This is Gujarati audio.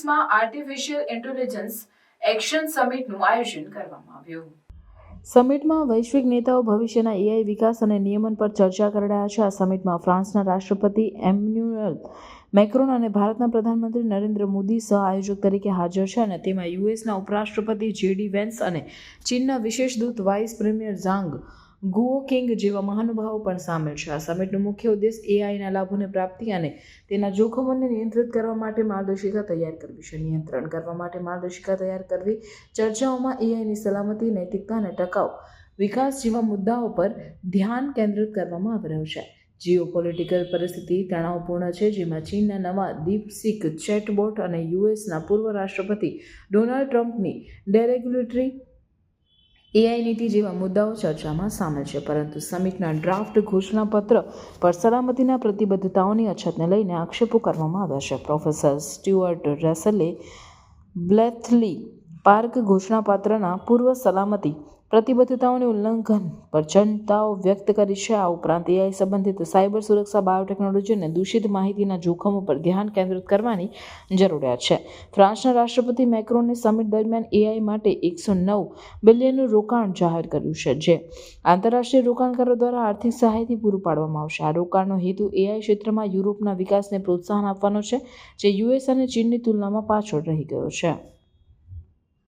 ફ્રાન્સમાં આર્ટિફિશિયલ ઇન્ટેલિજન્સ એક્શન સમિટનું આયોજન કરવામાં આવ્યું. સમિટમાં વૈશ્વિક નેતાઓ ભવિષ્યના એઆઈ વિકાસ અને નિયમન પર ચર્ચા કરી રહ્યા છે. આ સમિટમાં ફ્રાન્સના રાષ્ટ્રપતિ એમ્યુએલ મેક્રોન અને ભારતના પ્રધાનમંત્રી નરેન્દ્ર મોદી સહ આયોજક તરીકે હાજર છે અને તેમાં યુએસના ઉપરાષ્ટ્રપતિ જેડી વેન્સ અને ચીનના વિશેષ દૂત વાઇસ પ્રીમિયર ઝાંગ ગુઓકિંગ જેવા મહાનુભાવો પણ સામેલ છે. આ સમિટનો મુખ્ય ઉદ્દેશ એઆઈના લાભોની પ્રાપ્તિ અને તેના જોખમોને નિયંત્રિત કરવા માટે માર્ગદર્શિકા તૈયાર કરવી છે. નિયંત્રણ કરવા માટે માર્ગદર્શિકા તૈયાર કરવી ચર્ચાઓમાં એઆઈની સલામતી, નૈતિકતા અને ટકાઉ વિકાસ જેવા મુદ્દાઓ પર ધ્યાન કેન્દ્રિત કરવામાં આવી રહ્યું છે. જીઓપોલિટિકલ પરિસ્થિતિ તણાવપૂર્ણ છે, જેમાં ચીનના નવા ડીપસીક ચેટબોટ અને યુએસના પૂર્વ રાષ્ટ્રપતિ ડોનાલ્ડ ટ્રમ્પની ડેરેગ્યુલેટરી એઆઈ નીતિ જેવા મુદ્દાઓ ચર્ચામાં સામેલ છે. પરંતુ સમિટના ડ્રાફ્ટ ઘોષણાપત્ર પર સલામતીના પ્રતિબદ્ધતાઓની અછતને લઈને આક્ષેપો કરવામાં આવ્યા છે. પ્રોફેસર સ્ટુઅર્ટ રેસલે બ્લેથલી પાર્ક ઘોષણાપત્રના પૂર્વ સલામતી પ્રતિબદ્ધતાઓની ઉલ્લંઘન પર ચિંતાઓ વ્યક્ત કરી છે. આ ઉપરાંત એઆઈ સંબંધિત સાયબર સુરક્ષા, બાયોટેકનોલોજી અને દૂષિત માહિતીના જોખમો પર ધ્યાન કેન્દ્રિત કરવાની જરૂરિયાત છે. ફ્રાન્સના રાષ્ટ્રપતિ મેક્રોને સમિટ દરમિયાન એઆઈ માટે 109 બિલિયનનું રોકાણ જાહેર કર્યું છે, જે આંતરરાષ્ટ્રીય રોકાણકારો દ્વારા આર્થિક સહાયથી પૂરું પાડવામાં આવશે. આ રોકાણનો હેતુ એઆઈ ક્ષેત્રમાં યુરોપના વિકાસને પ્રોત્સાહન આપવાનો છે, જે યુએસ અને ચીનની તુલનામાં પાછળ રહી ગયો છે.